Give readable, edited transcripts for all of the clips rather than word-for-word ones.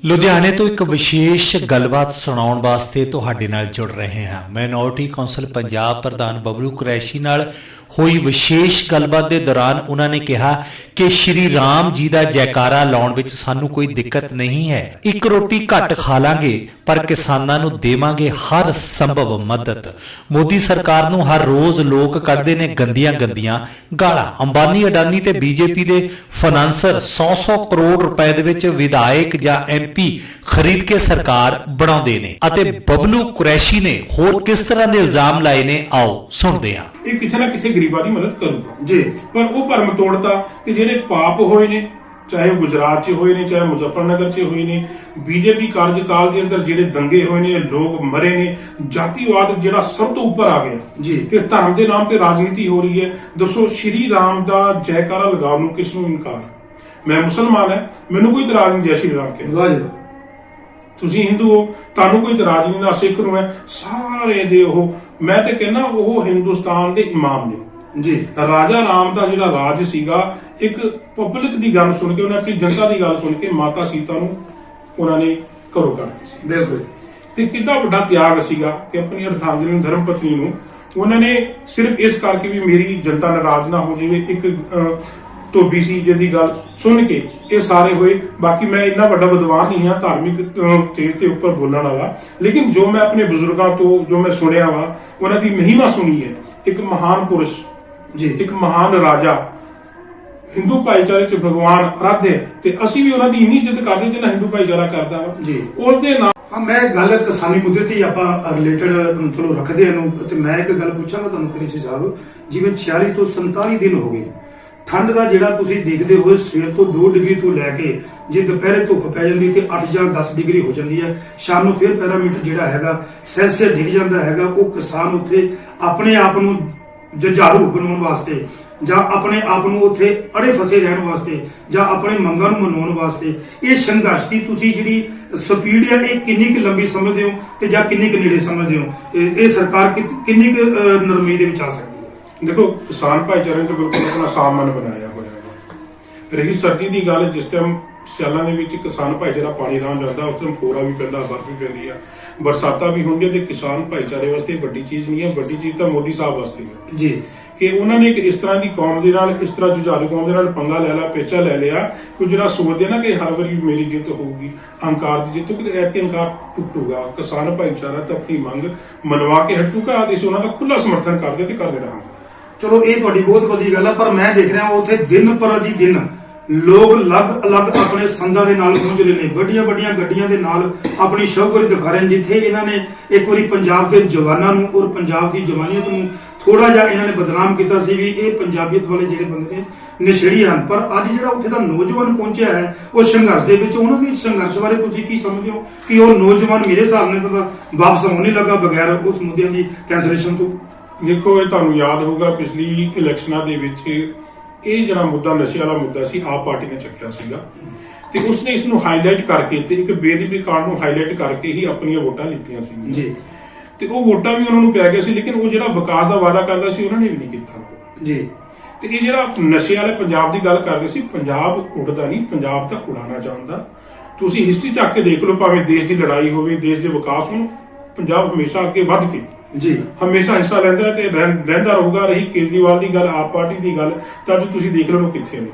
ਲੁਧਿਆਣੇ ਤੋਂ ਇੱਕ ਵਿਸ਼ੇਸ਼ ਗੱਲਬਾਤ ਸੁਣਾਉਣ ਵਾਸਤੇ ਤੁਹਾਡੇ ਨਾਲ ਜੁੜ ਰਹੇ ਹਾਂ। ਮਾਈਨੋਰਟੀ ਕੌਂਸਲ ਪੰਜਾਬ ਪ੍ਰਧਾਨ ਬਬਲੂ ਕੁਰੈਸ਼ੀ ਨਾਲ ਹੋਈ ਵਿਸ਼ੇਸ਼ ਗੱਲਬਾਤ ਦੇ ਦੌਰਾਨ ਉਹਨਾਂ ਨੇ ਕਿਹਾ ਕਿ ਸ਼੍ਰੀ ਰਾਮ ਜੀ ਦਾ ਜੈਕਾਰਾ ਲਾਉਣ ਵਿੱਚ ਸਾਨੂੰ ਕੋਈ ਦਿੱਕਤ ਨਹੀਂ ਹੈ। ਇੱਕ ਰੋਟੀ ਘੱਟ ਖਾ ਲਾਂਗੇ ਪਰ ਕਿਸਾਨਾਂ ਨੂੰ ਦੇਵਾਂਗੇ ਹਰ ਸੰਭਵ ਮਦਦ। ਮੋਦੀ ਸਰਕਾਰ ਨੂੰ ਹਰ ਰੋਜ਼ ਲੋਕ ਕੱਢਦੇ ਨੇ ਗੰਦੀਆਂ ਗਾਲਾਂ। ਅੰਬਾਨੀ ਅਡਾਨੀ ਤੇ ਬੀਜੇਪੀ ਦੇ ਫਾਈਨਾਂਸਰ 100 ਕਰੋੜ ਰੁਪਏ ਦੇ ਵਿੱਚ ਵਿਧਾਇਕ ਜਾਂ MP ਖਰੀਦ ਕੇ ਸਰਕਾਰ ਬਣਾਉਂਦੇ ਨੇ ਅਤੇ ਬਬਲੂ ਕੁਰੈਸ਼ੀ ਨੇ ਹੋਰ ਕਿਸ ਤਰ੍ਹਾਂ ਦੇ ਇਲਜ਼ਾਮ ਲਾਏ ਨੇ, ਆਓ ਸੁਣਦੇ ਹਾਂ। ਇਹ ਕਿਸੇ ਨਾ ਕਿਸੇ ਗਰੀਬਾਂ ਦੀ ਮਦਦ ਕਰੂਗਾ ਜੀ, ਪਰ ਉਹ ਭਰਮ ਤੋੜਤਾ ਕਿ ਜਿਹੜੇ ਪਾਪ ਹੋਏ ਨੇ, ਚਾਹੇ ਗੁਜਰਾਤ 'ਚ ਹੋਏ ਨੇ, ਚਾਹੇ ਮੁਜ਼ੱਫਰਨਗਰ 'ਚ ਹੋਏ ਨੇ, ਬੀਜੇਪੀ ਕਾਰਜਕਾਲ ਦੇ ਅੰਦਰ ਜਿਹੜੇ ਦੰਗੇ ਹੋਏ ਨੇ, ਲੋਕ ਮਰੇ ਨੇ, ਜਾਤੀਵਾਦ ਜਿਹੜਾ ਸਭ ਤੋਂ ਉੱਪਰ ਆ ਗਿਆ ਜੀ, ਤੇ ਧਰਮ ਦੇ ਨਾਮ ਤੇ ਰਾਜਨੀਤੀ ਹੋ ਰਹੀ ਹੈ। ਦੱਸੋ, ਸ਼੍ਰੀ ਰਾਮ ਦਾ ਜੈਕਾਰਾ ਲਗਾਉਣ ਨੂੰ ਕਿਸ ਨੂੰ ਇਨਕਾਰ? ਮੈਂ ਮੁਸਲਮਾਨ ਹੈ, ਮੈਨੂੰ ਕੋਈ ਇਤਰਾਜ਼ ਨਹੀਂ ਜੈ ਸ਼੍ਰੀ ਰਾਮ ਕਹਿੰਦਾ। ਤੁਸੀਂ ਹਿੰਦੂ ਹੋ, ਤੁਹਾਨੂੰ ਕੋਈ ਇਤਰਾਜ਼ ਨਹੀਂ। ਨਾ ਸਿੱਖ ਨੂੰ ਹੈ, ਸਾਰੇ ਦੇ ਉਹ, ਮੈਂ ਤੇ ਕਹਿੰਦਾ ਉਹ ਹਿੰਦੁਸਤਾਨ ਦੇ ਇਮਾਮ ਨੇ ਜੀ। ਰਾਜਾ ਰਾਮ ਦਾ ਜਿਹੜਾ ਰਾਜ ਸੀਗਾ, ਇੱਕ ਪਬਲਿਕ ਦੀ ਗੱਲ ਸੁਣ ਕੇ, ਉਹਨੇ ਆਪਣੀ ਜਨਤਾ ਦੀ ਗੱਲ ਸੁਣ ਕੇ ਮਾਤਾ ਸੀਤਾ ਨੂੰ ਉਹਨਾਂ ਨੇ ਘਰੋਂ ਕੱਢ ਦਿੱਤੀ ਸੀ। ਬਿਲਕੁਲ। ਤੇ ਕਿੰਨਾ ਵੱਡਾ ਤਿਆਗ ਸੀਗਾ ਕਿ ਆਪਣੀ ਅਰਧਾਂਗਿਨੀ ਨੂੰ, ਧਰਮ ਪਤਨੀ ਨੂੰ ਉਹਨਾਂ ਨੇ ਸਿਰਫ ਇਸ ਕਰਕੇ ਵੀ ਮੇਰੀ ਜਨਤਾ ਨਾਰਾਜ਼ ਨਾ ਹੋ ਜਾਵੇ, ਇੱਕ ਧੋਬੀ ਸੀ ਜਿਹਦੀ ਗੱਲ ਸੁਣ ਕੇ ਇਹ ਸਾਰੇ ਹੋਏ। ਬਾਕੀ ਮੈਂ ਇੰਨਾ ਵੱਡਾ ਵਿਦਵਾਨ ਨਹੀਂ ਹਾਂ ਧਾਰਮਿਕ ਸਟੇਜ ਤੇ ਉੱਪਰ ਬੋਲਣ ਵਾਲਾ, ਲੇਕਿਨ ਜੋ ਮੈਂ ਆਪਣੇ ਬਜ਼ੁਰਗਾਂ ਤੋਂ ਜੋ ਮੈਂ ਸੁਣਿਆ ਵਾ, ਉਹਨਾਂ ਦੀ ਮਹਿਮਾ ਸੁਣੀ ਹੈ। ਇੱਕ ਮਹਾਨ ਪੁਰਸ਼ ਜੀ, ਇੱਕ ਮਹਾਨ ਰਾਜਾ, ਹਿੰਦੂ ਭਾਈਚਾਰੇ ਚ ਭਗਵਾਨ ਆਰਾਧੇ, ਤੇ ਅਸੀਂ ਵੀ ਉਹਨਾਂ ਦੀ ਇੰਨੀ ਇੱਜ਼ਤ ਕਰਦੇ ਜਿੰਨਾ ਹਿੰਦੂ ਭਾਈਚਾਰਾ ਕਰਦਾ ਵਾ ਜੀ। ਉਹਦੇ ਨਾਲ ਮੈਂ ਗੱਲ ਕਿਸਾਨੀ ਮੁੱਦੇ ਤੇ ਆਪਾਂ ਰਿਲੇਟਡ ਚਲੋ ਰੱਖਦੇ ਇਹਨੂੰ, ਤੇ ਮੈਂ ਇੱਕ ਗੱਲ ਪੁੱਛਾਂਗਾ ਤੁਹਾਨੂੰ ਕ੍ਰਿਸ਼ੀ ਸਾਹਿਬ, ਜਿਵੇਂ 46 ਤੋਂ 47 ਦਿਨ ਹੋ ਗਏ ਠੰਡ ਦਾ, ਜਿਹੜਾ ਤੁਸੀਂ ਦੇਖਦੇ ਹੋਏ ਸਵੇਰ ਤੋਂ 2 ਡਿਗਰੀ ਤੋਂ ਲੈ ਕੇ ਜੇ ਦੁਪਹਿਰੇ ਧੁੱਪ ਪੈ ਜਾਂਦੀ ਤੇ 8 ਜਾਂ 10 ਡਿਗਰੀ ਹੋ ਜਾਂਦੀ ਹੈ, ਸ਼ਾਮ ਨੂੰ ਫਿਰ ਪੈਰਾਮੀਟਰ ਜਿਹੜਾ ਹੈਗਾ ਸੈਲਸੀਅਸ ਡਿੱਗ ਜਾਂਦਾ ਹੈਗਾ। ਉਹ ਕਿਸਾਨ ਉੱਥੇ ਆਪਣੇ ਆਪ ਨੂੰ ਜੁਝਾਰੂ ਬਣਾਉਣ ਵਾਸਤੇ, ਜਾਂ ਆਪਣੇ ਆਪ ਨੂੰ ਉੱਥੇ ਅੜੇ ਫਸੇ ਰਹਿਣ ਵਾਸਤੇ, ਜਾਂ ਆਪਣੇ ਮੰਗਾਂ ਨੂੰ ਮਨਾਉਣ ਵਾਸਤੇ, ਇਹ ਸੰਘਰਸ਼ ਦੀ ਤੁਸੀਂ ਜਿਹੜੀ ਸਪੀਡ ਹੈ, ਇਹ ਕਿੰਨੀ ਕੁ ਲੰਬੀ ਸਮਝਦੇ ਹੋ ਤੇ ਜਾਂ ਕਿੰਨੀ ਕੁ ਨੇੜੇ ਸਮਝਦੇ ਹੋ? ਇਹ ਸਰਕਾਰ ਕਿੰਨੀ ਕੁ ਨਰਮੀ ਦੇ ਵਿੱਚ ਆ ਸਕਦੀ ਹੈ? ਦੇਖੋ, ਕਿਸਾਨ ਭਾਈਚਾਰੇ ਨੇ ਤਾਂ ਬਿਲਕੁਲ ਆਪਣਾ ਸਾਮਾਨ ਬਣਾਇਆ ਹੋਇਆ ਹੈ। ਰਹੀ ਸਰਦੀ ਦੀ ਗੱਲ, ਜਿਸ ਟਾਈਮ ਸਿਆਲਾਂ ਦੇ ਵਿੱਚ ਕਿਸਾਨ ਭਾਈਚਾਰਾ ਪਾਣੀ ਲਾਉਣ ਜਾਂਦਾ, ਉਸ ਟਾਈਮ ਕੋਰਾ ਵੀ ਪੈਂਦਾ, ਬਰਫ਼ ਵੀ ਪੈਂਦੀ ਆ, ਬਰਸਾਤਾਂ ਵੀ ਹੁੰਦੀਆਂ, ਤੇ ਕਿਸਾਨ ਭਾਈਚਾਰੇ ਵਾਸਤੇ ਵੱਡੀ ਚੀਜ਼ ਨਹੀਂ ਹੈ। ਵੱਡੀ ਚੀਜ਼ ਤਾਂ ਮੋਦੀ ਸਾਹਿਬ ਵਾਸਤੇ ਹੈ ਜੀ, ਕਿ ਉਹਨਾਂ ਨੇ ਇੱਕ ਇਸ ਤਰ੍ਹਾਂ ਦੀ ਕੌਮ ਦੇ ਨਾਲ, ਇਸ ਤਰ੍ਹਾਂ ਜੁਝਾਰੂ ਕੌਮ ਦੇ ਨਾਲ ਪੰਗਾ ਲੈ ਲਿਆ, ਪੇਚਾ ਲੈ ਲਿਆ, ਕਿ ਜਿਹੜਾ ਸੋਚਦੇ ਨਾ ਕਿ ਹਰ ਵਾਰੀ ਮੇਰੀ ਜਿੱਤ ਹੋਊਗੀ, ਅਹੰਕਾਰ ਦੀ ਜਿੱਤ, ਕਿ ਐਤਕੀ ਅਹੰਕਾਰ ਟੁੱਟੂਗਾ। ਕਿਸਾਨ ਭਾਈਚਾਰਾ ਤਾਂ ਆਪਣੀ ਮੰਗ ਮਨਵਾ ਕੇ ਹਟੂਗਾ, ਤੇ ਉਹਨਾਂ ਦਾ ਖੁੱਲਾ ਸਮਰਥਨ ਕਰਦੇ ਤੇ ਕਰਦੇ ਰਹਾਂਗੇ। ਚਲੋ, ਇਹ ਤੁਹਾਡੀ ਬਹੁਤ ਵੱਡੀ ਗੱਲ ਹੈ, ਪਰ ਮੈਂ ਦੇਖ ਰਿਹਾ ਉੱਥੇ ਦਿਨ ਪਰ ਜੀ ਦਿਨ ਲੋਕ ਅਲੱਗ ਆਪਣੇ ਸੰਦਾਂ ਦੇ ਨਾਲ ਪਹੁੰਚ ਰਹੇ ਨੇ, ਵੱਡੀਆਂ ਗੱਡੀਆਂ ਦੇ ਨਾਲ ਆਪਣੀ ਸ਼ੌਕਰੀ ਦਿਖਾ ਰਹੇ ਨੇ। ਜਿੱਥੇ ਇਹਨਾਂ ਨੇ ਇੱਕ ਵਾਰੀ ਪੰਜਾਬ ਦੇ ਜਵਾਨਾਂ ਨੂੰ ਔਰ ਪੰਜਾਬ ਦੀ ਜਵਾਨੀਅਤ ਨੂੰ ਥੋੜਾ ਜਿਹਾ ਇਹਨਾਂ ਨੇ ਬਦਨਾਮ ਕੀਤਾ ਸੀ ਵੀ ਇਹ ਪੰਜਾਬੀਅਤ ਵਾਲੇ ਜਿਹੜੇ ਬੰਦੇ ਨੇ ਨਸ਼ੇੜੀ ਹਨ, ਪਰ ਅੱਜ ਜਿਹੜਾ ਉੱਥੇ ਦਾ ਨੌਜਵਾਨ ਪਹੁੰਚਿਆ ਹੈ ਉਹ ਸੰਘਰਸ਼ ਦੇ ਵਿੱਚ, ਉਹਨਾਂ ਦੇ ਸੰਘਰਸ਼ ਬਾਰੇ ਤੁਸੀਂ ਕੀ ਸਮਝਦੇ ਹੋ ਕਿ ਉਹ ਨੌਜਵਾਨ ਮੇਰੇ ਹਿਸਾਬ ਨਾਲ ਤਾਂ ਵਾਪਸ ਆਉਣ ਨਹੀਂ ਲੱਗਾ ਬਗੈਰ ਉਸ ਮੁੱਦਿਆਂ ਦੀ ਕੈਂਸਲੇਸ਼ਨ ਤੋਂ? ਦੇਖੋ, ਇਹ ਤੁਹਾਨੂੰ ਯਾਦ ਹੋਊਗਾ ਪਿਛਲੀ ਇਲੈਕਸ਼ਨਾਂ ਦੇ ਵਿੱਚ ਇਹ ਜਿਹੜਾ ਮੁੱਦਾ, ਨਸ਼ੇ ਵਾਲਾ ਮੁੱਦਾ ਸੀ, ਆਪ ਪਾਰਟੀ ਨੇ ਚੱਕਿਆ ਸੀਗਾ, ਤੇ ਉਸਨੇ ਇਸ ਨੂੰ ਹਾਈਲਾਈਟ ਕਰਕੇ ਤੇ ਇੱਕ ਬੇਅਦਬੀ ਕਾਂਡ ਨੂੰ ਹਾਈਲਾਈਟ ਕਰਕੇ ਹੀ ਆਪਣੀਆਂ ਵੋਟਾਂ ਲਿੱਤੀਆਂ ਸੀ ਜੀ। ਤੇ ਉਹ ਵੋਟਾਂ ਵੀ ਉਹਨਾਂ ਨੂੰ ਪੈ ਗਿਆ ਸੀ, ਲੇਕਿਨ ਉਹ ਜਿਹੜਾ ਵਿਕਾਸ ਦਾ ਵਾਅਦਾ ਕਰਦਾ ਸੀ ਉਹਨਾਂ ਨੇ ਵੀ ਨਹੀਂ ਕੀਤਾ ਜੀ। ਤੇ ਇਹ ਜਿਹੜਾ ਨਸ਼ੇ ਵਾਲੇ ਪੰਜਾਬ ਦੀ ਗੱਲ ਕਰਦੇ ਸੀ, ਪੰਜਾਬ ਉੱਡਦਾ ਨਹੀਂ, ਪੰਜਾਬ ਤਾਂ ਉਡਾਉਣਾ ਚਾਹੁੰਦਾ। ਤੁਸੀਂ ਹਿਸਟਰੀ ਚੱਕ ਕੇ ਦੇਖ ਲਓ, ਭਾਵੇਂ ਦੇਸ਼ ਦੀ ਲੜਾਈ ਹੋਵੇ, ਦੇਸ਼ ਦੇ ਵਿਕਾਸ ਨੂੰ, ਪੰਜਾਬ ਹਮੇਸ਼ਾ ਅੱਗੇ ਵੱਧ ਕੇ ਜੀ ਹਮੇਸ਼ਾ ਹਿੱਸਾ ਲੈਂਦਾ ਤੇ ਰਹਿੰਦਾ ਰਹੂਗਾ। ਰਹੀ ਕੇਜਰੀਵਾਲ ਦੀ ਗੱਲ, ਆਪ ਪਾਰਟੀ ਦੀ ਗੱਲ, ਤਾਂ ਅੱਜ ਤੁਸੀਂ ਦੇਖ ਲਓ ਕਿੱਥੇ ਨੇ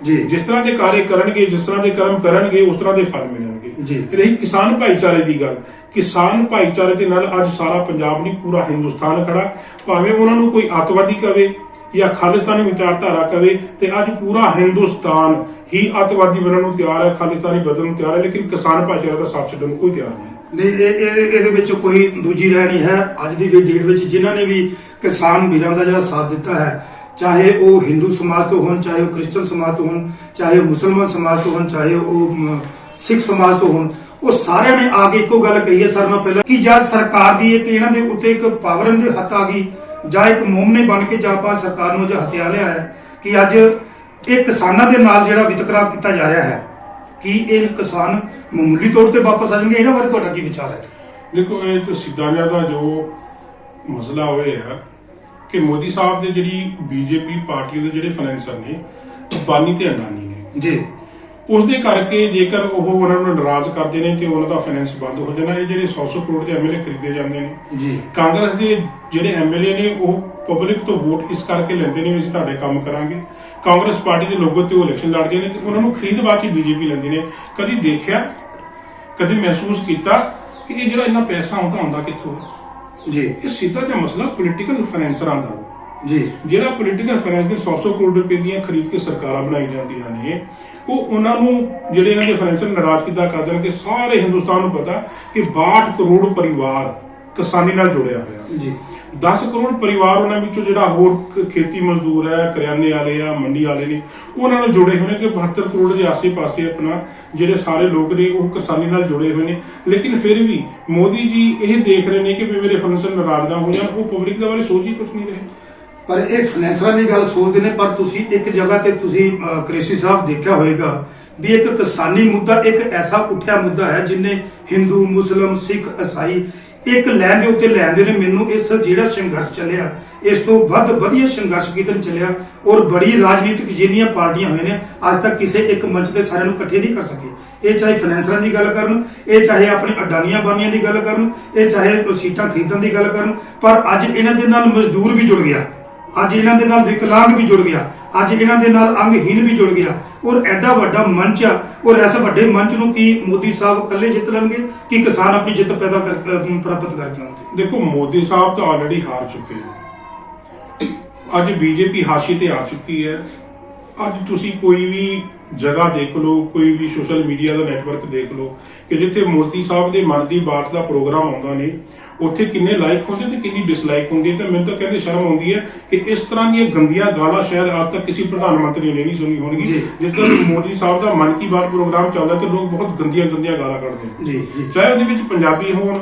ਜੀ। ਜਿਸ ਤਰ੍ਹਾਂ ਦੇ ਕਾਰਜ ਕਰਨਗੇ, ਜਿਸ ਤਰ੍ਹਾਂ ਦੇ ਕਰਮ ਕਰਨਗੇ, ਉਸ ਤਰ੍ਹਾਂ ਦੇ ਫਲ ਮਿਲਣਗੇ ਜੀ। ਰਹੀ ਕਿਸਾਨ ਭਾਈਚਾਰੇ ਦੀ ਗੱਲ, ਕਿਸਾਨ ਭਾਈਚਾਰੇ ਦੇ ਨਾਲ ਅੱਜ ਸਾਰਾ ਪੰਜਾਬ ਨਹੀਂ, ਪੂਰਾ ਹਿੰਦੁਸਤਾਨ ਖੜਾ। ਭਾਵੇਂ ਉਹਨਾਂ ਨੂੰ ਕੋਈ ਅੱਤਵਾਦੀ ਕਵੇ ਜਾਂ ਖਾਲਿਸਤਾਨੀ ਵਿਚਾਰਧਾਰਾ ਕਵੇ, ਤੇ ਅੱਜ ਪੂਰਾ ਹਿੰਦੁਸਤਾਨ ਹੀ ਅੱਤਵਾਦੀ ਬਣਨ ਨੂੰ ਤਿਆਰ ਹੈ, ਖਾਲਿਸਤਾਨੀ ਬਦਲਣ ਨੂੰ ਤਿਆਰ ਹੈ, ਲੇਕਿਨ ਕਿਸਾਨ ਭਾਈਚਾਰੇ ਦਾ ਸਾਥ ਛੱਡਣ ਨੂੰ ਕੋਈ ਤਿਆਰ ਨਹੀਂ। ਇਹਦੇ ਵਿੱਚ ਕੋਈ ਦੂਜੀ ਰਾਏ ਨਹੀਂ ਹੈ। ਅੱਜ ਦੀ ਡੇਟ ਵਿੱਚ ਜਿਨ੍ਹਾਂ ਨੇ ਵੀ ਕਿਸਾਨ ਵੀਰਾਂ ਦਾ ਜਿਹੜਾ ਸਾਥ ਦਿੱਤਾ ਹੈ, ਚਾਹੇ ਉਹ ਹਿੰਦੂ ਸਮਾਜ ਤੋਂ ਹੋਣ, ਚਾਹੇ ਉਹ ਕ੍ਰਿਸਚਨ ਸਮਾਜ ਤੋਂ ਹੋਣ, ਚਾਹੇ ਉਹ ਮੁਸਲਮਾਨ ਸਮਾਜ ਤੋਂ ਹੋਣ, ਚਾਹੇ ਉਹ ਸਿੱਖ ਸਮਾਜ ਤੋਂ ਹੋਣ, ਉਹ ਸਾਰਿਆਂ ਨੇ ਆ ਕੇ ਇੱਕੋ ਗੱਲ ਕਹੀ ਹੈ ਸਾਰਿਆਂ ਨਾਲ ਪਹਿਲਾਂ ਕਿ ਜਦ ਸਰਕਾਰ ਦੀ ਇੱਕ ਇਹਨਾਂ ਦੇ ਉੱਤੇ ਇੱਕ ਪਾਵਰ ਦੇ ਹੱਥ ਆ ਗਈ, ਜਾਂ ਇੱਕ ਮੋਮਨੇ ਬਣ ਕੇ ਜਾਂ ਆਪਾਂ ਸਰਕਾਰ ਨੂੰ ਹਥਿਆ ਲਿਆ ਹੈ ਕਿ ਅੱਜ ਇਹ ਕਿਸਾਨਾਂ ਦੇ ਨਾਲ ਜਿਹੜਾ ਵਿਤਕਰਾ ਕੀਤਾ ਜਾ ਰਿਹਾ ਹੈ, ਕਿ ਇਹ ਕਿਸਾਨ ਮਾਮੂਲੀ ਤੌਰ ਤੇ ਵਾਪਸ ਆ ਜਾਣਗੇ? ਇਹਨਾਂ ਬਾਰੇ ਤੁਹਾਡਾ ਕੀ ਵਿਚਾਰ ਹੈ? ਦੇਖੋ, ਇਹ ਤਾਂ ਸਿੱਧਾ ਜਿਹਾ ਦਾ ਜੋ ਮਸਲਾ ਹੋਇਆ ਕਿ ਮੋਦੀ ਸਾਹਿਬ ਦੇ ਜਿਹੜੀ ਬੀਜੇਪੀ ਪਾਰਟੀ ਦੇ ਜਿਹੜੇ ਫਾਈਨੈਂਸਰ ਨੇ, ਅੰਬਾਨੀ ਤੇ ਅਡਾਨੀ ਨੇ ਜੀ, ਉਸ ਦੇ ਕਰਕੇ ਜੇਕਰ ਉਹ ਉਹਨਾਂ ਨੂੰ ਨਾਰਾਜ਼ ਕਰਦੇ ਨੇ ਤੇ ਉਹਨਾਂ ਦਾ ਫਾਈਨੈਂਸ ਬੰਦ ਹੋ ਜਾਣਾ। ਇਹ ਜਿਹੜੇ 100 ਕਰੋੜ ਦੇ ਐਮਐਲਏ ਖਰੀਦੇ ਜਾਂਦੇ ਨੇ ਜੀ, ਕਾਂਗਰਸ ਦੇ ਜਿਹੜੇ ਐਮਐਲਏ ਨੇ ਉਹ ਪਬਲਿਕ ਤੋਂ ਵੋਟ ਇਸ ਕਰਕੇ ਲੈਂਦੇ ਨੇ ਵੀ ਅਸੀਂ ਤੁਹਾਡੇ ਕੰਮ ਕਰਾਂਗੇ। ਕਾਂਗਰਸ ਪਾਰਟੀ ਦੇ ਲੋਗੋ ਤੇ ਉਹ ਇਲੈਕਸ਼ਨ ਲੜਦੇ ਨੇ ਤੇ ਉਹਨਾਂ ਨੂੰ ਖਰੀਦਬਾਦ ਚ ਬੀਜੇਪੀ ਲੈਂਦੀ ਨੇ। ਕਦੀ ਦੇਖਿਆ, ਕਦੀ ਮਹਿਸੂਸ ਕੀਤਾ ਕਿ ਇਹ ਜਿਹੜਾ ਇੰਨਾ ਪੈਸਾ ਆਉਂਦਾ ਕਿੱਥੋਂ ਜੀ, ਇਹ ਸਿੱਧਾ ਜਿਹਾ ਮਸਲਾ ਪੋਲੀਟੀਕਲ ਫਾਈਨੈਂਸਰਾਂ ਦਾ ਜੀ, ਜਿਹੜਾ ਪੋਲੀਟੀਕਲ ਫਾਈਨੈਂਸ ਦੇ 100 ਕਰੋੜ ਰੁਪਏ ਦੀਆਂ ਖਰੀਦ ਕੇ ਸਰਕਾਰਾਂ ਬਣਾਈ ਜਾਂਦੀਆਂ ਨੇ। ਉਹ ਉਹਨਾਂ ਨੂੰ ਜਿਹੜੇ ਇਹਨਾਂ ਦੇ ਫਾਈਨੈਂਸਰ ਨਾਰਾਜ਼ ਕਿੱਦਾਂ ਕਰ ਦੇਣ ਕਿ ਸਾਰੇ ਹਿੰਦੁਸਤਾਨ ਨੂੰ ਪਤਾ ਕਿ 62 ਕਰੋੜ ਪਰਿਵਾਰ ਕਿਸਾਨੀ ਨਾਲ ਜੁੜਿਆ ਹੋਇਆ। ਜੀ, 10 ਕਰੋੜ ਪਰਿਵਾਰ ਉਹਨਾਂ ਵਿੱਚੋਂ ਜਿਹੜਾ ਹੋਰ ਖੇਤੀ ਮਜ਼ਦੂਰ ਹੈ, ਕਰਿਆਨੇ ਵਾਲੇ ਆ, ਮੰਡੀ ਵਾਲੇ ਨੇ, ਉਹਨਾਂ ਨਾਲ ਜੁੜੇ ਹੋਏ ਨੇ ਤੇ 72 ਕਰੋੜ ਦੇ ਆਸੇ-ਪਾਸੇ ਆਪਣਾ ਜਿਹੜੇ ਸਾਰੇ ਲੋਕ ਨੇ ਉਹ ਕਿਸਾਨੀ ਨਾਲ ਜੁੜੇ ਹੋਏ ਨੇ। ਲੇਕਿਨ ਫਿਰ ਵੀ ਮੋਦੀ ਜੀ ਇਹ ਦੇਖ ਰਹੇ ਨੇ ਕਿ ਵੀ ਮੇਰੇ ਫਾਈਨੈਂਸਰ ਨਾਰਾਜ਼ ਨਾ ਹੋ ਜਾਣ। ਉਹ ਪਬਲਿਕ ਦੇ ਬਾਰੇ ਸੋਚ ਹੀ ਕੁਝ ਨਹੀਂ ਰਹੇ। ਪਰ ਇਹ ਫਾਈਨੈਂਸਰਾਂ ਦੀ ਗੱਲ ਸੋਚਦੇ ਨੇ। ਪਰ ਤੁਸੀਂ ਇੱਕ ਜਗ੍ਹਾ ਤੇ ਤੁਸੀਂ ਕ੍ਰਿਸ਼ੀ ਸਾਹਿਬ ਦੇਖਿਆ ਹੋਵੇਗਾ ਵੀ ਇੱਕ ਕਿਸਾਨੀ ਮੁੱਦਾ ਇੱਕ ਐਸਾ ਉੱਠਿਆ ਮੁੱਦਾ ਹੈ ਜਿਨੇ ਹਿੰਦੂ, ਮੁਸਲਮ, ਸਿੱਖ, ਈਸਾਈ ਇੱਕ ਲਾਈਨ ਦੇ ਉੱਤੇ ਲੈਂਦੇ ਨੇ। ਮੈਨੂੰ ਇਸ ਜਿਹੜਾ ਸੰਘਰਸ਼ ਚੱਲਿਆ ਇਸ ਤੋਂ ਵੱਧ ਵਧੀਆ ਸੰਘਰਸ਼ ਕੀਤਨ ਚੱਲਿਆ ਔਰ ਬੜੀ ਰਾਜਨੀਤਿਕ ਜਿੰਨੀਆਂ ਪਾਰਟੀਆਂ ਹੋਏ ਨੇ ਅੱਜ ਤੱਕ ਕਿਸੇ ਇੱਕ ਮੰਚ ਤੇ ਸਾਰਿਆਂ ਨੂੰ ਇਕੱਠੇ ਨਹੀਂ ਕਰ ਸਕੇ। ਇਹ ਚਾਹੇ ਫਾਈਨੈਂਸਰਾਂ ਦੀ ਗੱਲ ਕਰਨ, ਇਹ ਚਾਹੇ ਆਪਣੇ ਅਡਾਨੀਆਂ ਬਾਨੀਆਂ ਦੀ ਗੱਲ ਕਰਨ, ਇਹ ਚਾਹੇ ਸੀਟਾਂ ਖਰੀਦਣ ਦੀ ਗੱਲ ਕਰਨ। ਪਰ ਅੱਜ ਇਹਨਾਂ ਦੇ ਨਾਲ ਮਜ਼ਦੂਰ ਵੀ ਜੁੜ ਗਿਆ, ਅੱਜ ਇਹਨਾਂ ਦੇ ਨਾਲ ਵਿਕਲਾਂਗ ਵੀ ਜੁੜ ਗਿਆ, ਅੱਜ ਇਹਨਾਂ ਦੇ ਨਾਲ ਅੰਗਹੀਨ ਵੀ ਜੁੜ ਗਿਆ। ਔਰ ਐਡਾ ਵੱਡਾ ਮੰਚ ਆ ਔਰ ਇਸ ਵੱਡੇ ਮੰਚ ਨੂੰ ਕੀ ਮੋਦੀ ਸਾਹਿਬ ਇਕੱਲੇ ਜਿੱਤ ਲੈਣਗੇ ਕਿ ਕਿਸਾਨ ਆਪਣੀ ਜਿੱਤ ਪ੍ਰਾਪਤ ਕਰਕੇ ਆਉਣਗੇ? ਦੇਖੋ, ਮੋਦੀ ਸਾਹਿਬ ਤਾਂ ਆਲਰੇਡੀ ਹਾਰ ਚੁੱਕੇ ਨੇ। ਅੱਜ ਬੀਜੇਪੀ ਹਾਸ਼ੀ ਤੇ ਆ ਚੁੱਕੀ ਹੈ। ਅੱਜ ਤੁਸੀਂ ਕੋਈ ਵੀ ਜਗ੍ਹਾ ਦੇਖ ਲਓ, ਕੋਈ ਵੀ ਸੋਸ਼ਲ ਮੀਡੀਆ ਦਾ ਨੈਟਵਰਕ ਦੇਖ ਲਓ ਕਿ ਜਿੱਥੇ ਮੋਦੀ ਸਾਹਿਬ ਦੇ ਮਨ ਦੀ ਬਾਤ ਦਾ ਪ੍ਰੋਗਰਾਮ ਆਉਂਦਾ ਨੇ ਉੱਥੇ ਕਿੰਨੇ ਲਾਈਕ ਹੁੰਦੇ ਤੇ ਕਿੰਨੀ ਡਿਸਲਾਈਕ ਹੁੰਦੀ ਹੈ। ਤੇ ਮੈਨੂੰ ਤਾਂ ਕਹਿੰਦੇ ਸ਼ਰਮ ਆਉਂਦੀ ਹੈ ਕਿ ਇਸ ਤਰ੍ਹਾਂ ਦੀਆਂ ਗੰਦੀਆਂ ਗਾਲਾਂ ਸ਼ਾਇਦ ਅੱਜ ਤੱਕ ਕਿਸੇ ਪ੍ਰਧਾਨ ਮੰਤਰੀ ਨੇ ਨਹੀਂ ਸੁਣੀ ਹੋਣਗੀ। ਜਿੱਦਾਂ ਮੋਦੀ ਸਾਹਿਬ ਦਾ ਮਨ ਕੀ ਬਾਤ ਪ੍ਰੋਗਰਾਮ ਚੱਲਦਾ ਤੇ ਲੋਕ ਬਹੁਤ ਗੰਦੀਆਂ ਗਾਲਾਂ ਕੱਢਦੇ ਨੇ। ਚਾਹੇ ਉਹਦੇ ਵਿੱਚ ਪੰਜਾਬੀ ਹੋਣ,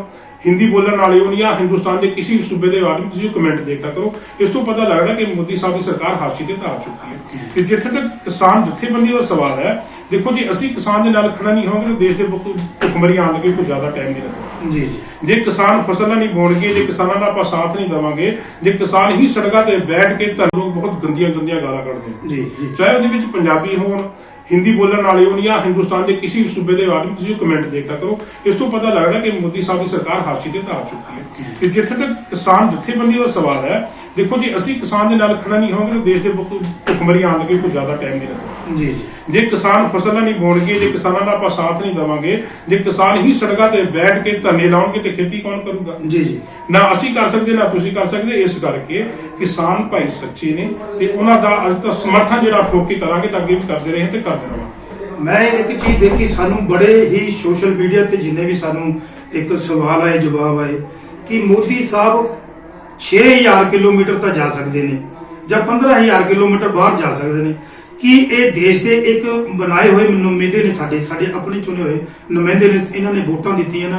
ਹਿੰਦੀ ਬੋਲਣ ਵਾਲੇ ਹੋਣ ਜਾਂ ਹਿੰਦੁਸਤਾਨ ਦੇ ਕਿਸੇ ਵੀ ਸੂਬੇ ਦੇ ਆਦਮੀ, ਤੁਸੀਂ ਕਮੈਂਟ ਦੇਖਿਆ ਕਰੋ। ਇਸ ਤੋਂ ਪਤਾ ਲੱਗਦਾ ਕਿ ਮੋਦੀ ਸਾਹਿਬ ਦੀ ਸਰਕਾਰ ਹਾਸ਼ੀ ਤੇ ਆ ਚੁੱਕੀ ਹੈ। ਤੇ ਜਿੱਥੇ ਤੱਕ ਕਿਸਾਨ ਜਥੇਬੰਦੀ ਦਾ ਸਵਾਲ ਹੈ, ਦੇਖੋ ਜੀ, ਅਸੀਂ ਕਿਸਾਨ ਦੇ ਨਾਲ ਖੜਾ ਨਹੀਂ ਹੋਵਾਂਗੇ ਤਾਂ ਦੇਸ਼ ਦੇ ਭੁੱਖਮਰੀ ਆਉਣ ਲੱਗੇ ਕੋਈ ਜ਼ਿਆਦਾ ਟਾਈਮ ਨਹੀਂ ਲੱਗਦਾ। ਜੀ, ਜੇ ਕਿਸਾਨ ਫਸਲਾਂ ਨਹੀਂ ਬੋਣਗੇ, ਜੇ ਕਿਸਾਨਾਂ ਦਾ ਆਪਾਂ ਸਾਥ ਨਹੀਂ ਦੇਵਾਂਗੇ, ਜੇ ਕਿਸਾਨ ਹੀ ਸੜਕਾਂ ਤੇ ਬੈਠ ਕੇ ਤੁਹਾਨੂੰ ਬਹੁਤ ਗੰਦੀਆਂ ਗਾਲਾਂ ਕੱਢਦੇ ਜੀ, ਚਾਹੇ ਉਹਦੇ ਵਿੱਚ ਪੰਜਾਬੀ ਹੋਣ, ਹਿੰਦੀ ਬੋਲਣ ਵਾਲੇ ਹੋਣ ਜਾਂ ਹਿੰਦੁਸਤਾਨ ਦੇ ਕਿਸੇ ਵੀ ਸੂਬੇ ਦੇ ਆਦਮੀ, ਤੁਸੀਂ ਕਮੈਂਟ ਦੇਖਿਆ ਕਰੋ। ਇਸ ਤੋਂ ਪਤਾ ਲੱਗਦਾ ਕਿ ਮੋਦੀ ਸਾਹਿਬ ਦੀ ਸਰਕਾਰ ਹਾਸ਼ੀ ਤੇ ਆ ਚੁੱਕੀ ਹੈ। ਤੇ ਜਿੱਥੇ ਤੱਕ ਕਿਸਾਨ ਜਥੇਬੰਦੀ ਦਾ ਸਵਾਲ ਹੈ, ਦੇਖੋ ਜੀ, ਅਸੀਂ ਕਿਸਾਨ ਦੇ ਨਾਲ ਖੜਾ ਨਹੀਂ ਹੋਵਾਂਗੇ ਤਾਂ ਦੇਸ਼ ਦੇ ਭੁੱਖਮਰੀ ਆਉਣ ਲੱਗੇ ਕੋਈ ਜ਼ਿਆਦਾ ਟਾਈਮ ਨਹੀਂ ਲੱਗਦਾ। ਜੀ, ਜੇ ਕਿਸਾਨ ਫਸਲਾਂ ਨਹੀਂ ਬੋਣਗੇ, ਜੇ ਕਿਸਾਨਾਂ ਦਾ ਆਪਾਂ ਸਾਥ ਨਹੀਂ ਦੇਵਾਂਗੇ, ਜੇ ਕਿਸਾਨ ਹੀ ਸੜਕਾਂ ਤੇ ਬੈਠ ਕੇ ਧਰਨੇ ਲਾਉਣਗੇ ਤੇ ਖੇਤੀ ਕੌਣ ਕਰੂਗਾ? ਜੀ, ਜੀ, ਨਾ ਅਸੀਂ ਕਰ ਸਕਦੇ ਨਾ ਤੁਸੀਂ ਕਰ ਸਕਦੇ। ਇਸ ਕਰਕੇ ਕਿਸਾਨ ਭਾਈ ਸੱਚੇ ਨੇ ਤੇ ਉਹਨਾਂ ਦਾ ਅੱਜ ਤਾਂ ਸਮਰਥਨ ਜਿਹੜਾ ਠੋਕ ਕੇ ਕਰਾਂਗੇ ਤਾਂ ਅੱਗੇ ਵੀ ਕਰਦੇ ਰਹੇ ਤੇ ਕਰਦੇ ਰਹਾਂਗੇ। ਮੈਂ ਇੱਕ ਚੀਜ਼ ਦੇਖੀ, ਸਾਨੂੰ ਬੜੇ ਹੀ ਸੋਸ਼ਲ ਮੀਡੀਆ ਤੇ ਜਿੰਨੇ ਵੀ ਸਾਨੂੰ ਇੱਕ ਸਵਾਲ ਆਏ, ਜਵਾਬ ਆਏ ਕਿ ਮੋਦੀ ਸਾਹਿਬ 6000 ਕਿਲੋਮੀਟਰ ਤਾਂ ਜਾ ਸਕਦੇ ਨੇ ਜਾਂ 15000 ਕਿਲੋਮੀਟਰ ਬਾਹਰ ਜਾ ਸਕਦੇ ਨੇ। ਕਿ ਇਹ ਦੇਸ਼ ਦੇ ਇੱਕ ਬਣਾਏ ਹੋਏ ਨੁਮਾਇੰਦੇ ਨੇ, ਸਾਡੇ ਆਪਣੇ ਚੁਣੇ ਹੋਏ ਨੁਮਾਇੰਦੇ ਨੇ। ਇਹਨਾਂ ਨੇ ਵੋਟਾਂ ਦਿੱਤੀਆਂ,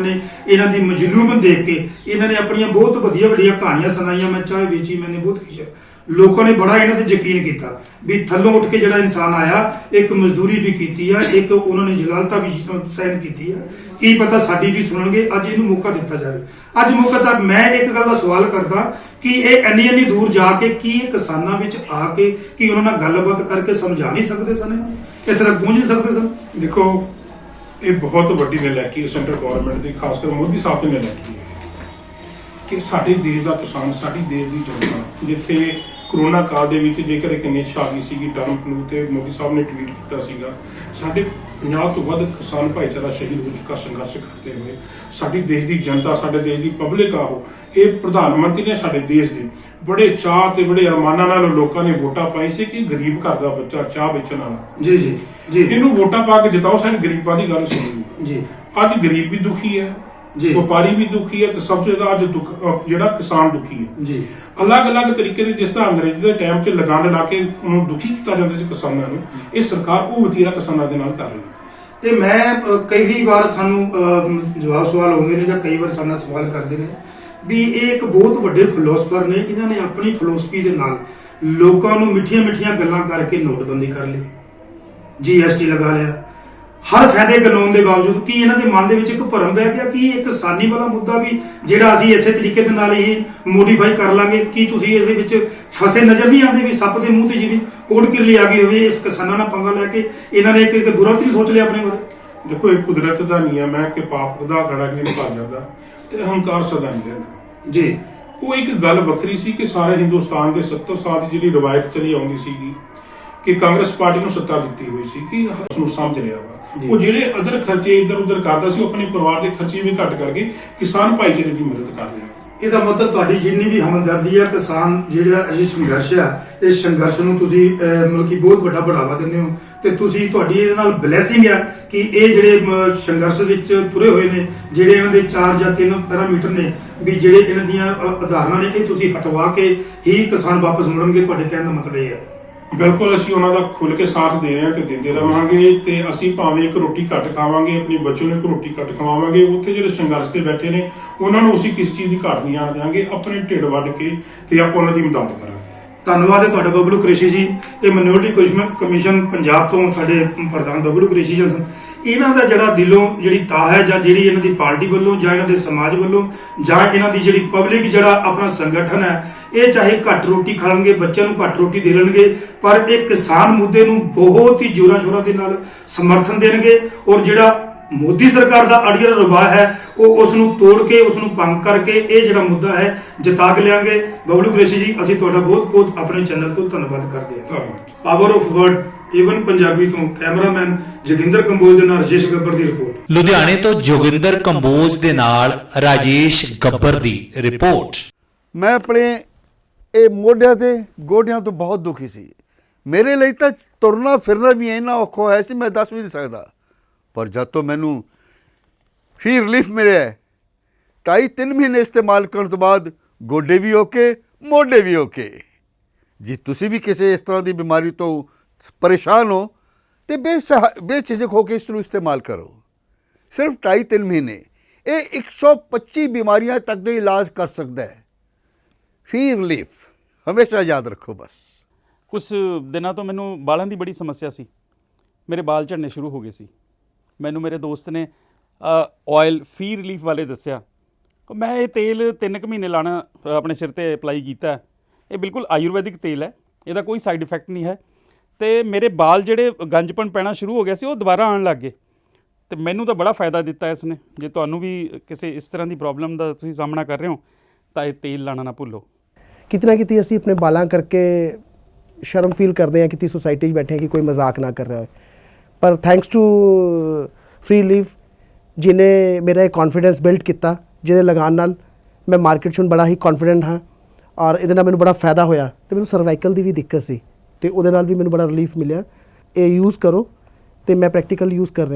ਇਹਨਾਂ ਦੀ ਮਜਲੂਮ ਦੇਖ ਕੇ ਇਹਨਾਂ ਨੇ ਆਪਣੀਆਂ ਬਹੁਤ ਵੱਡੀਆਂ ਕਹਾਣੀਆਂ ਸੁਣਾਈਆਂ। ਮੈਂ ਚਾਹੇ ਵੇਚੀ, ਮੈंने ਬਹੁਤ ਖੁਸ਼। ਲੋਕਾਂ ਨੇ ਬੜਾ ਇਹਨਾਂ ਤੇ ਯਕੀਨ ਕੀਤਾ ਵੀ ਥੱਲੋਂ ਉੱਠ ਕੇ ਜਿਹੜਾ ਇਨਸਾਨ ਆਇਆ, ਇੱਕ ਮਜ਼ਦੂਰੀ ਵੀ ਕੀਤੀ ਆ, ਇੱਕ ਉਹਨਾਂ ਨੇ ਜਲਾਲਤਾ ਵੀ ਸਹਿਨ ਕੀਤੀ ਆ। ਕੀ ਪਤਾ ਸਾਡੀ ਵੀ ਸੁਣਨਗੇ। ਅੱਜ ਇਹਨੂੰ ਮੌਕਾ ਦਿੱਤਾ ਜਾਵੇ। ਅੱਜ ਮੌਕਾ ਤਾਂ ਮੈਂ ਇੱਕ ਗੱਲ ਦਾ ਸਵਾਲ ਕਰਦਾ ਕਿ ਇਹ ਇੰਨੀ ਦੂਰ ਜਾ ਕੇ ਕੀ ਇਹ ਕਿਸਾਨਾਂ ਵਿੱਚ ਆ ਕੇ ਕੀ ਉਹਨਾਂ ਨਾਲ ਗੱਲਬਾਤ ਕਰਕੇ ਸਮਝਾ ਨਹੀਂ ਸਕਦੇ ਸਨ, ਇੱਥੇ ਤੱਕ ਪਹੁੰਚ ਨਹੀਂ ਸਕਦੇ ਸਨ? ਦੇਖੋ, ਇਹ ਬਹੁਤ ਵੱਡੀ ਨਲਾਇਕੀ ਸੈਂਟਰ ਗਵਰਨਮੈਂਟ ਦੀ, ਖਾਸ ਕਰ ਮੋਦੀ ਸਾਹਿਬ ਦੀ ਨਲਾਇਕੀ ਹੈ ਕਿ ਸਾਡੇ ਦੇਸ਼ ਦਾ ਕਿਸਾਨ, ਸਾਡੀ ਦੇਸ਼ ਦੀ ਜਨਤਾ, ਜਿੱਥੇ ਕਰੋਨਾ ਕਾਲ ਦੇ ਵਿੱਚ ਜੇਕਰ ਇੱਕ ਨਿਸ਼ ਆ ਗਈ ਸੀਗੀ ਟਰੰਪ ਨੂੰ ਤੇ ਮੋਦੀ ਸਾਹਿਬ ਨੇ ਟਵੀਟ ਕੀਤਾ ਸੀਗਾ, ਸਾਡੇ 50 ਤੋਂ ਵੱਧ ਕਿਸਾਨ ਭਾਈਚਾਰਾ ਸ਼ਹੀਦ ਹੋ ਚੁੱਕਾ ਸੰਘਰਸ਼ ਕਰਦੇ ਹੋਏ। ਸਾਡੀ ਦੇਸ਼ ਦੀ ਜਨਤਾ, ਸਾਡੇ ਦੇਸ਼ ਦੀ ਪਬਲਿਕ ਆਹੋ, ਇਹ ਪ੍ਰਧਾਨ ਮੰਤਰੀ ਨੇ ਸਾਡੇ ਦੇਸ਼ ਦੇ ਬੜੇ ਚਾਅ ਤੇ ਬੜੇ ਅਰਮਾਨਾਂ ਨਾਲ ਲੋਕਾਂ ਨੇ ਵੋਟਾਂ ਪਾਈ ਸੀ ਕਿ ਗਰੀਬ ਘਰ ਦਾ ਬੱਚਾ ਚਾਹ ਵੇਚਣ ਵਾਲਾ, ਜੀ ਜੀ ਜੀ, ਇਹਨੂੰ ਵੋਟਾਂ ਪਾ ਕੇ ਜਿਤਾਓ, ਸਾਡੇ ਗਰੀਬਾਂ ਦੀ ਗੱਲ ਸੁਣੋ ਜੀ। ਅੱਜ ਗਰੀਬ ਵੀ ਦੁਖੀ ਹੈ, ਜੀ, ਵਪਾਰੀ ਵੀ ਦੁਖੀ ਹੈ ਤੇ ਸਭ ਤੋਂ ਜ਼ਿਆਦਾ ਅੱਜ ਜਿਹੜਾ ਕਿਸਾਨ ਦੁਖੀ ਹੈ। ਜੀ, ਅਲੱਗ-ਅਲੱਗ ਤਰੀਕੇ ਦੇ, ਜਿਸ ਤਰ੍ਹਾਂ ਅੰਗਰੇਜ਼ੀ ਦੇ ਟਾਈਮ 'ਚ ਲਗਾਨ ਲਾ ਕੇ ਉਹਨੂੰ ਦੁਖੀ ਕੀਤਾ ਜਾਂਦਾ ਸੀ ਕਿਸਾਨਾਂ ਨੂੰ, ਇਹ ਸਰਕਾਰ ਉਹ ਵਤੀਰਾ ਕਿਸਾਨਾਂ ਦੇ ਨਾਲ ਕਰ ਰਹੀ ਹੈ। ਤੇ ਮੈਂ ਕਈ ਵਾਰ ਸਾਨੂੰ ਜਵਾਬ ਸਵਾਲ ਆਉਂਦੇ ਨੇ ਜਾਂ ਕਈ ਵਾਰ ਸਾਡੇ ਨਾਲ ਸਵਾਲ ਕਰਦੇ ਨੇ ਵੀ ਇਹ ਇੱਕ ਬਹੁਤ ਵੱਡੇ ਫਿਲਾਸਫਰ ਨੇ, ਇਹਨਾਂ ਨੇ ਆਪਣੀ ਫਿਲਾਸਫੀ ਦੇ ਨਾਲ ਲੋਕਾਂ ਨੂੰ ਮਿੱਠੀਆਂ ਗੱਲਾਂ ਕਰਕੇ ਨੋਟਬੰਦੀ ਕਰ ਲਈ, GST ਲਗਾ ਲਿਆ, ਹਰ ਫਾਇਦੇ ਗਨਾਉਣ ਦੇ ਬਾਵਜੂਦ ਕੀ ਇਹਨਾਂ ਦੇ ਮਨ ਦੇ ਵਿੱਚ ਇੱਕ ਭਰਮ ਬਹਿ ਗਿਆ ਕਿ ਇਹ ਕਿਸਾਨੀ ਵਾਲਾ ਮੁੱਦਾ ਵੀ ਜਿਹੜਾ ਅਸੀਂ ਇਸੇ ਤਰੀਕੇ ਦੇ ਨਾਲ ਹੀ ਮੋਡੀਫਾਈ ਕਰ ਲਾਂਗੇ? ਕੀ ਤੁਸੀਂ ਇਸ ਦੇ ਵਿੱਚ ਫਸੇ ਨਜ਼ਰ ਨਹੀਂ ਆਉਂਦੇ ਵੀ ਸੱਪ ਦੇ ਮੂੰਹ ਤੇ ਜਿਹੜੀ ਕੋੜ ਕਿਰਲੀ ਆ ਗਈ ਹੋਵੇ? ਇਸ ਕਿਸਾਨਾਂ ਨਾਲ ਪੰਗਾ ਲੈ ਕੇ ਇਹਨਾਂ ਨੇ ਇੱਕ ਬੁਰਾ ਤਾਂ ਨਹੀਂ ਸੋਚ ਲਿਆ ਆਪਣੇ ਬਾਰੇ? ਦੇਖੋ, ਇਹ ਕੁਦਰਤ ਦਾ ਨਿਯਮ ਹੈ ਕਿ ਪਾਪ ਦਾ ਗੜਾ ਕਿ ਨਹੀਂ ਭਰ ਜਾਂਦਾ ਤੇ ਹੰਕਾਰ ਸਦਾ ਨਹੀਂ ਰਹਿੰਦਾ ਜੀ। ਉਹ ਇੱਕ ਗੱਲ ਵੱਖਰੀ ਸੀ ਕਿ ਸਾਰੇ ਹਿੰਦੁਸਤਾਨ ਦੇ 70 ਸਾਲ ਦੀ ਜਿਹੜੀ ਰਵਾਇਤ ਚਲੀ ਆਉਂਦੀ ਸੀਗੀ ਕਿ ਕਾਂਗਰਸ ਪਾਰਟੀ ਨੂੰ ਸੱਤਾ ਦਿੱਤੀ ਹੋਈ ਸੀ ਕਿ ਉਸ ਨੂੰ ਸਮਝ ਰਿਹਾ ਵਾ। ਉਹ ਜਿਹੜੇ ਅਦਰ ਖਰਚੇ ਇੱਧਰ ਉੱਧਰ ਕਰਦਾ ਸੀ, ਉਹ ਆਪਣੇ ਪਰਿਵਾਰ ਦੇ ਖਰਚੇ ਵੀ ਘੱਟ ਕਰਕੇ ਕਿਸਾਨ ਭਾਈਚਾਰੇ ਦੀ ਮਦਦ ਕਰ ਰਿਹਾ। ਇਹਦਾ ਮਤਲਬ ਤੁਹਾਡੀ ਜਿੰਨੀ ਵੀ ਹਮਦਰਦੀ ਹੈ ਕਿਸਾਨ ਜਿਹੜਾ ਅਜੇ ਸੰਘਰਸ਼ ਹੈ, ਇਸ ਸੰਘਰਸ਼ ਨੂੰ ਤੁਸੀਂ ਮਤਲਬ ਕਿ ਬਹੁਤ ਵੱਡਾ ਬੜਾਵਾ ਦਿੰਦੇ ਹੋ ਤੇ ਤੁਸੀਂ ਤੁਹਾਡੀ ਇਹਦੇ ਨਾਲ ਬਲੇਸਿੰਗ ਹੈ ਕਿ ਇਹ ਜਿਹੜੇ ਸੰਘਰਸ਼ ਵਿੱਚ ਤੁਰੇ ਹੋਏ ਨੇ, ਜਿਹੜੇ ਇਹਨਾਂ ਦੇ 4 ਜਾਂ 3 ਪੈਰਾਮੀਟਰ ਨੇ ਵੀ ਜਿਹੜੇ ਇਹਨਾਂ ਦੀਆਂ ਉਦਾਹਰਨਾਂ ਨੇ, ਇਹ ਤੁਸੀਂ ਹਟਵਾ ਕੇ ਹੀ ਕਿਸਾਨ ਵਾਪਸ ਮੁੜਨਗੇ। ਤੁਹਾਡੇ ਕਹਿਣ ਦਾ ਮਤਲਬ ਇਹ ਹੈ? ਬਿਲਕੁਲ, ਅਸੀਂ ਉਹਨਾਂ ਦਾ ਖੁੱਲ ਕੇ ਸਾਥ ਦੇ ਰਹੇ ਹਾਂ ਤੇ ਦਿੰਦੇ ਰਵਾਂਗੇ ਤੇ ਅਸੀਂ ਭਾਵੇਂ ਇੱਕ ਰੋਟੀ ਘੱਟ ਖਾਵਾਂਗੇ, ਆਪਣੀ ਬੱਚੇ ਨੂੰ ਇੱਕ ਰੋਟੀ ਘੱਟ ਖਵਾਵਾਂਗੇ। ਉੱਥੇ ਜਿਹੜੇ ਸੰਘਰਸ਼ ਤੇ ਬੈਠੇ ਨੇ ਉਹਨਾਂ ਨੂੰ ਅਸੀਂ ਕਿਸੇ ਚੀਜ਼ ਦੀ ਘਾਟ ਨਹੀਂ ਆਉਣ ਦਿਆਂਗੇ। ਆਪਣੇ ਢਿੱਡ ਵੱਢ ਕੇ ਤੇ ਆਪਾਂ ਉਹਨਾਂ ਦੀ ਮਦਦ ਕਰਾਂਗੇ। ਧੰਨਵਾਦ ਹੈ ਤੁਹਾਡਾ ਬਬਲੂ ਕੁਰੈਸ਼ੀ ਜੀ। ਇਹ ਮਾਈਨੋਰਿਟੀ ਕਮਿਸ਼ਨ ਪੰਜਾਬ ਤੋਂ ਸਾਡੇ ਪ੍ਰਧਾਨ ਬਬਲੂ ਕੁਰੈਸ਼ੀ ਜੀ। ਇਹਨਾਂ ਦਾ ਜਿਹੜਾ ਦਿਲੋਂ ਜਿਹੜੀ ਤਾਹ ਹੈ, ਜਾਂ ਜਿਹੜੀ ਇਹਨਾਂ ਦੀ ਪਾਰਟੀ ਵੱਲੋਂ ਜਾਂ ਇਹਨਾਂ ਦੇ ਸਮਾਜ ਵੱਲੋਂ ਜਾਂ ਇਹਨਾਂ ਦੀ ਜਿਹੜੀ ਪਬਲਿਕ ਜਿਹੜਾ ਆਪਣਾ ਸੰਗਠਨ ਹੈ, ਇਹ ਚਾਹੇ ਘੱਟ ਰੋਟੀ ਖਾਣਗੇ, ਬੱਚਿਆਂ ਨੂੰ ਘੱਟ ਰੋਟੀ ਦੇ ਲੈਣਗੇ, ਪਰ ਇਹ ਕਿਸਾਨ ਮੁੱਦੇ ਨੂੰ ਬਹੁਤ ਹੀ ਜ਼ੋਰਾਂ ਸ਼ੋਰਾਂ ਦੇ ਨਾਲ ਸਮਰਥਨ ਦੇਣਗੇ। ਔਰ ਜਿਹੜਾ ਮੋਦੀ ਸਰਕਾਰ ਦਾ ਅੜੀਅਲ ਰਵਾ ਹੈ, ਉਹ ਉਸ ਨੂੰ ਤੋੜ ਕੇ, ਉਸ ਨੂੰ ਭੰਗ ਕਰਕੇ ਇਹ ਜਿਹੜਾ ਮੁੱਦਾ ਹੈ ਜਿਤਾ ਕੇ ਲਿਆਂਗੇ। ਬਬਲੂ ਕੁਰੈਸ਼ੀ ਜੀ, ਅਸੀਂ ਤੁਹਾਡਾ ਬਹੁਤ ਬਹੁਤ ਆਪਣੇ ਚੈਨਲ ਤੋਂ ਧੰਨਵਾਦ ਕਰਦੇ ਹਾਂ। Power of word even Punjabi ਤੋਂ ਕੈਮਰਾਮੈਨ ਜੋਗਿੰਦਰ ਕੰਬੋਜ ਦੇ ਨਾਲ ਰਾਜੇਸ਼ ਗੱਬਰ ਦੀ ਰਿਪੋਰਟ। ਲੁਧਿਆਣੇ ਤੋਂ ਜੋਗਿੰਦਰ ਕੰਬੋਜ ਦੇ ਨਾਲ ਰਾਜੇਸ਼ ਗੱਬਰ ਦੀ ਰਿਪੋਰਟ। ਮੈਂ ਆਪਣੇ ਇਹ ਮੋਢਿਆਂ ਤੇ ਗੋਡਿਆਂ ਤੋਂ ਬਹੁਤ ਦੁਖੀ ਸੀ। ਮੇਰੇ ਲਈ ਤਾਂ ਤੁਰਨਾ ਫਿਰਨਾ ਵੀ ਇੰਨਾ ਔਖਾ ਹੋਇਆ ਸੀ, ਮੈਂ ਦੱਸ ਵੀ ਨਹੀਂ ਸਕਦਾ। ਪਰ ਜਦ ਤੋਂ ਮੈਨੂੰ ਫੀ ਰਿਲੀਫ ਮਿਲਿਆ 2.5-3 ਮਹੀਨੇ ਇਸਤੇਮਾਲ ਕਰਨ ਤੋਂ ਬਾਅਦ ਗੋਡੇ ਵੀ ਓਕੇ, ਮੋਢੇ ਵੀ ਓਕੇ। ਜੇ ਤੁਸੀਂ ਵੀ ਕਿਸੇ ਇਸ ਤਰ੍ਹਾਂ ਦੀ ਬਿਮਾਰੀ ਤੋਂ ਪਰੇਸ਼ਾਨ ਹੋ ਤੇ ਬੇਝਿਜਕ ਹੋ ਕੇ ਇਸ ਨੂੰ ਇਸਤੇਮਾਲ ਕਰੋ। ਸਿਰਫ 2.5-3 ਮਹੀਨੇ ਇਹ 125 ਬਿਮਾਰੀਆਂ ਤੱਕ ਦਾ ਇਲਾਜ ਕਰ ਸਕਦਾ ਹੈ। ਫੀ ਰਿਲੀਫ ਹਮੇਸ਼ਾ ਯਾਦ ਰੱਖੋ। ਬਸ ਕੁਝ ਦਿਨਾਂ ਤੋਂ ਮੈਨੂੰ ਬਾਲਾਂ ਦੀ ਬੜੀ ਸਮੱਸਿਆ ਸੀ। ਮੇਰੇ ਬਾਲ ਝੜਨੇ ਸ਼ੁਰੂ ਹੋ ਗਏ ਸੀ। ਮੈਨੂੰ ਮੇਰੇ ਦੋਸਤ ਨੇ ਆਇਲ ਫੀ ਰਿਲੀਫ ਵਾਲੇ ਦੱਸਿਆ। ਮੈਂ ਇਹ ਤੇਲ 3 ਕੁ ਮਹੀਨੇ ਲਾਣਾ ਆਪਣੇ ਸਿਰ ਤੇ ਅਪਲਾਈ ਕੀਤਾ। ਇਹ ਬਿਲਕੁਲ ਆਯੁਰਵੈਦਿਕ ਤੇਲ ਹੈ, ਇਹਦਾ ਕੋਈ ਸਾਈਡ ਇਫੈਕਟ ਨਹੀਂ ਹੈ ਤੇ ਮੇਰੇ ਬਾਲ ਜਿਹੜੇ ਗੰਜਪਣ ਪੈਣਾ ਸ਼ੁਰੂ ਹੋ ਗਿਆ ਸੀ, ਉਹ ਦੁਬਾਰਾ ਆਉਣ ਲੱਗ ਗਏ ਤੇ ਮੈਨੂੰ ਤਾਂ ਬੜਾ ਫਾਇਦਾ ਦਿੱਤਾ ਇਸ ਨੇ। ਜੇ ਤੁਹਾਨੂੰ ਵੀ ਕਿਸੇ ਇਸ ਤਰ੍ਹਾਂ ਦੀ ਪ੍ਰੋਬਲਮ ਦਾ ਤੁਸੀਂ ਸਾਹਮਣਾ ਕਰ ਰਹੇ ਹੋ ਤਾਂ ਇਹ ਤੇਲ ਲਾਣਾ ਨਾ ਭੁੱਲੋ। ਕਿਤੇ ਨਾ ਕਿਤੇ ਅਸੀਂ ਆਪਣੇ ਬਾਲਾਂ ਕਰਕੇ ਸ਼ਰਮ ਫੀਲ ਕਰਦੇ ਹਾਂ ਕਿ ਸੋਸਾਇਟੀ 'ਚ ਬੈਠੇ ਹਾਂ ਕਿ ਕੋਈ ਮਜ਼ਾਕ ਨਾ ਕਰ ਰਿਹਾ ਹੋਏ, ਪਰ ਥੈਂਕਸ ਟੂ ਫ੍ਰੀ ਲੀਫ ਜਿਹਨੇ ਮੇਰਾ ਇਹ ਕੌਨਫੀਡੈਂਸ ਬਿਲਡ ਕੀਤਾ, ਜਿਹਦੇ ਲਗਾਉਣ ਨਾਲ ਮੈਂ ਮਾਰਕੀਟ 'ਚ ਹੁਣ ਬੜਾ ਹੀ ਕੌਨਫੀਡੈਂਟ ਹਾਂ ਔਰ ਇਹਦੇ ਨਾਲ ਮੈਨੂੰ ਬੜਾ ਫਾਇਦਾ ਹੋਇਆ। ਤੇ ਮੈਨੂੰ ਸਰਵਾਈਕਲ ਦੀ ਵੀ ਦਿੱਕਤ ਸੀ ਤੇ ਉਹਦੇ ਨਾਲ ਵੀ ਮੈਨੂੰ ਬੜਾ ਰਿਲੀਫ ਮਿਲਿਆ। ਇਹ ਯੂਜ਼ ਕਰੋ ਤੇ ਮੈਂ ਪ੍ਰੈਕਟੀਕਲ ਯੂਜ਼ ਕਰ ਰਿਹਾ।